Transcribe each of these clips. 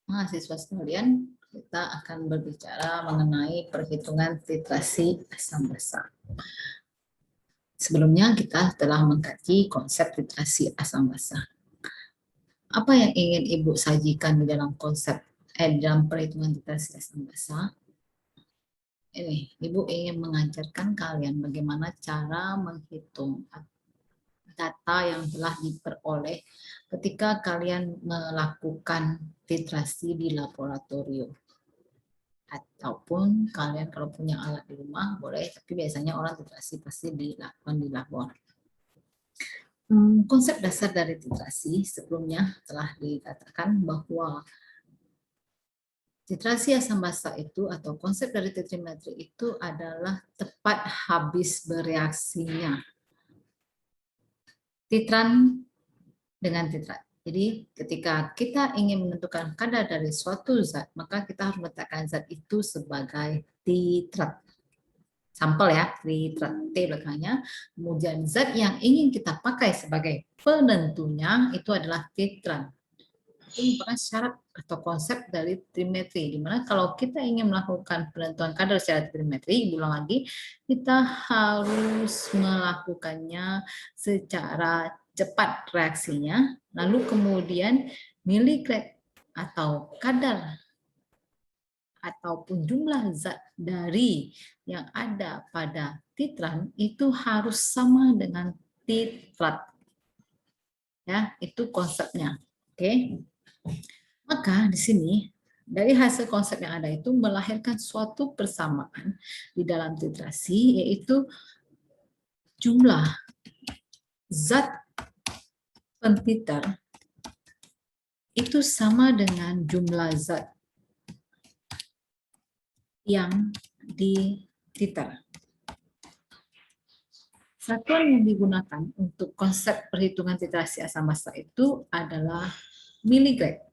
Mahasiswa sekalian, kita akan berbicara mengenai perhitungan titrasi asam basa. Sebelumnya kita telah mengkaji konsep titrasi asam basa. Apa yang ingin Ibu sajikan di dalam konsep dalam perhitungan titrasi asam basa? Ini, Ibu ingin mengajarkan kalian bagaimana cara menghitung data yang telah diperoleh ketika kalian melakukan titrasi di laboratorium. Ataupun kalian kalau punya alat di rumah boleh, tapi biasanya orang titrasi pasti dilakukan di labor. Konsep dasar dari titrasi sebelumnya telah dikatakan bahwa titrasi asam basa itu atau konsep dari titrimetri itu adalah tepat habis bereaksinya titran dengan titrat. Jadi ketika kita ingin menentukan kadar dari suatu zat, maka kita harus meletakkan zat itu sebagai titrat. Sampel ya, titrat T belakangnya. Kemudian zat yang ingin kita pakai sebagai penentunya itu adalah titran. Itu merupakan syarat atau konsep dari trimetri, di mana kalau kita ingin melakukan penentuan kadar secara trimetri, ulang lagi, kita harus melakukannya secara cepat reaksinya, lalu kemudian miligram atau kadar ataupun jumlah zat dari yang ada pada titran itu harus sama dengan titrat. Ya, itu konsepnya. Oke. Maka di sini dari hasil konsep yang ada itu melahirkan suatu persamaan di dalam titrasi, yaitu jumlah zat pentiter itu sama dengan jumlah zat yang dititer. Satuan yang digunakan untuk konsep perhitungan titrasi asam basa itu adalah miligram.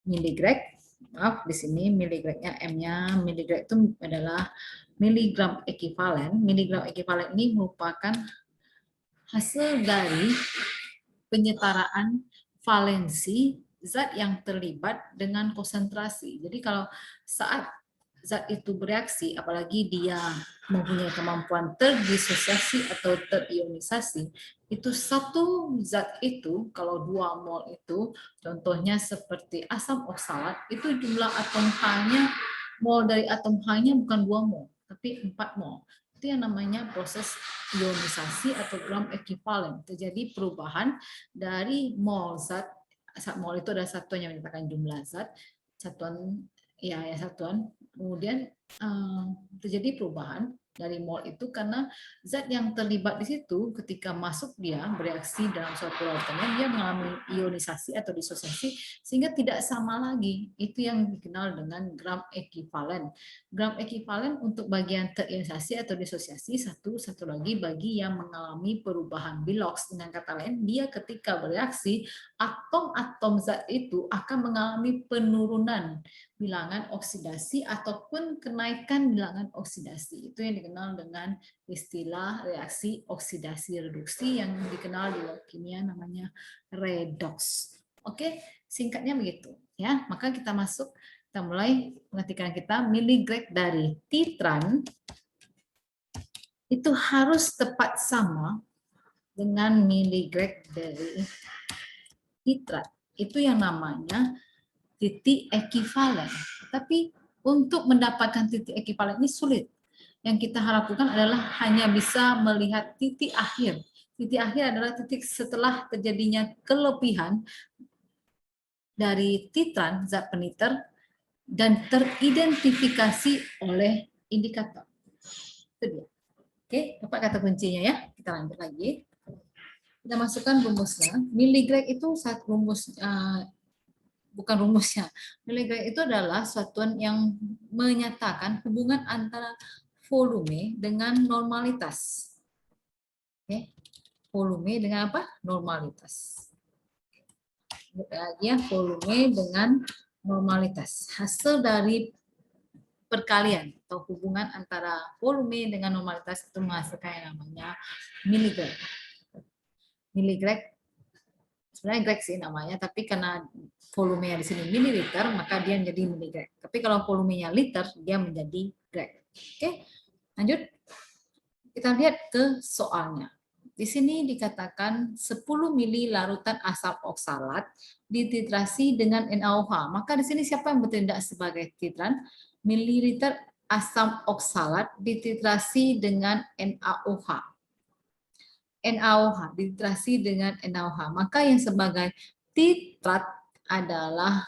Miligram, maaf di sini miligramnya M-nya, miligram itu adalah miligram ekivalen. Miligram ekivalen ini merupakan hasil dari penyetaraan valensi zat yang terlibat dengan konsentrasi. Jadi kalau saat zat itu bereaksi, apalagi dia mempunyai kemampuan terdisosiasi atau terionisasi, itu satu zat itu, kalau 2 mol itu, contohnya seperti asam oksalat, itu jumlah atom H-nya, mol dari atom H-nya bukan 2 mol, tapi 4 mol. Itu yang namanya proses ionisasi atau gram ekivalen. Terjadi perubahan dari mol zat, mol itu ada satuan yang menyatakan jumlah zat, satuan ya satuan, kemudian terjadi perubahan dari mol itu karena zat yang terlibat di situ ketika masuk dia bereaksi dalam suatu lautannya, dia mengalami ionisasi atau disosiasi sehingga tidak sama lagi. Itu yang dikenal dengan gram ekivalen. Gram ekivalen untuk bagian terionisasi atau disosiasi, satu lagi bagi yang mengalami perubahan bilox. Dengan kata lain, dia ketika bereaksi, atom-atom zat itu akan mengalami penurunan bilangan oksidasi ataupun kenaikan bilangan oksidasi. Itu yang dikenal dengan istilah reaksi oksidasi reduksi yang dikenal di kimia namanya redox. Oke, singkatnya begitu ya. Maka kita masuk, kita mulai pengertian kita. Miligram dari titran itu harus tepat sama dengan miligram dari titrat. Itu yang namanya titik ekivalen. Tapi untuk mendapatkan titik ekivalen ini sulit. Yang kita harapkan adalah hanya bisa melihat titik akhir. Titik akhir adalah titik setelah terjadinya kelebihan dari titran zat peniter dan teridentifikasi oleh indikator. Itu dia. Oke, dapat kata kuncinya ya. Kita lanjut lagi. Kita masukkan rumusnya. Miligram itu satu rumus, bukan rumusnya. Miligram itu adalah satuan yang menyatakan hubungan antara volume dengan normalitas. Oke. Volume dengan apa? Normalitas. Ya, volume dengan normalitas. Hasil dari perkalian atau hubungan antara volume dengan normalitas itu menghasilkan yang namanya miligram. Miligram sebenarnya grek sih namanya, tapi karena volumenya di sini mililiter, maka dia menjadi miligrek. Tapi kalau volumenya liter, dia menjadi grek. Oke, lanjut. Kita lihat ke soalnya. Di sini dikatakan 10 mili larutan asam oksalat dititrasi dengan NaOH. Maka di sini siapa yang bertindak sebagai titran? Mililiter asam oksalat dititrasi dengan NaOH. NaOH dititrasi dengan NaOH. Maka yang sebagai titrat adalah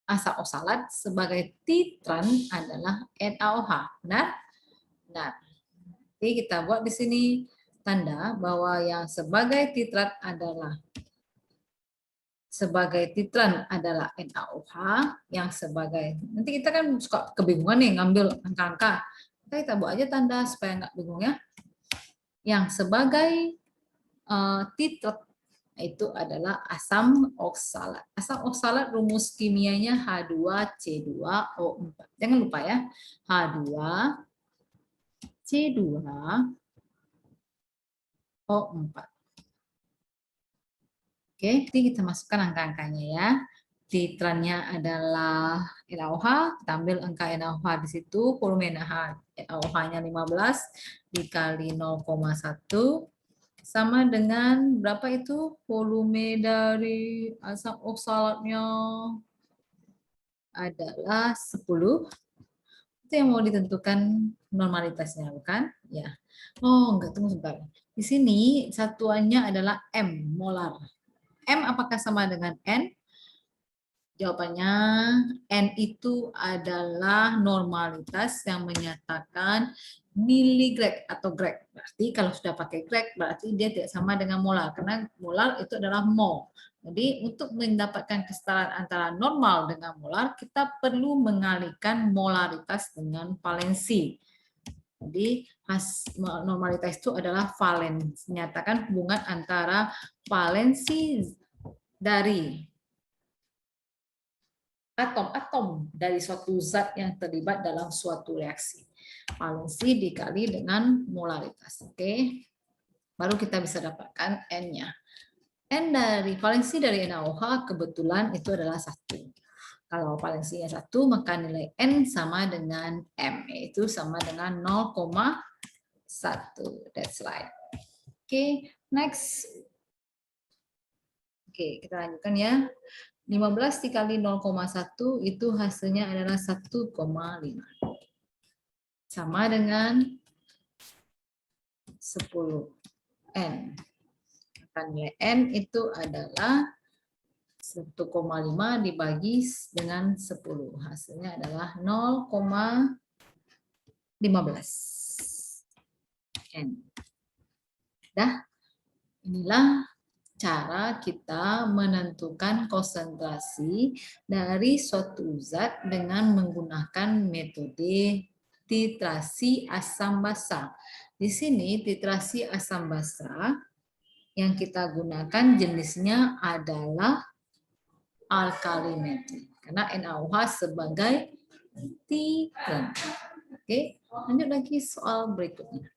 asam oksalat, sebagai titran adalah NaOH. Benar? Benar. Jadi kita buat di sini tanda bahwa yang sebagai titran adalah NaOH, yang sebagai, nanti kita kan suka kebingungan nih ngambil angka-angka. Kita buat aja tanda supaya nggak bingung ya. Yang sebagai titrat itu adalah asam oksalat. Asam oksalat rumus kimianya H2C2O4. Jangan lupa ya, H2C2O4. Oke, jadi kita masukkan angka-angkanya ya. Titrannya adalah NaOH, kita ambil angka NaOH di situ, volume NaOH-nya 15 dikali 0,1 sama dengan berapa itu volume dari asam oksalatnya adalah 10. Itu yang mau ditentukan normalitasnya, bukan? Ya. Oh, enggak, tunggu sebentar. Di sini satuannya adalah M, molar. M apakah sama dengan N? Jawabannya N itu adalah normalitas yang menyatakan miligrek atau grek. Berarti kalau sudah pakai grek berarti dia tidak sama dengan molar karena molar itu adalah mol. Jadi untuk mendapatkan kesetaraan antara normal dengan molar kita perlu mengalihkan molaritas dengan valensi. Jadi normalitas itu adalah valensi, menyatakan hubungan antara valensi dari atom-atom dari suatu zat yang terlibat dalam suatu reaksi. Valensi dikali dengan molaritas. Oke. Baru kita bisa dapatkan N-nya. N dari valensi dari NaOH kebetulan itu adalah 1. Kalau valensinya 1, maka nilai N sama dengan M, yaitu sama dengan 0,1. That's right. Oke, next. Oke, kita lanjutkan ya. 15 dikali 0,1 itu hasilnya adalah 1,5. Sama dengan 10 N. Maka nilai N itu adalah 1,5 dibagi dengan 10. Hasilnya adalah 0,15 N. Dah, inilah cara kita menentukan konsentrasi dari suatu zat dengan menggunakan metode titrasi asam basa. Di sini titrasi asam basa yang kita gunakan jenisnya adalah alkalimetri karena NaOH sebagai titran. Oke, lanjut lagi soal berikutnya.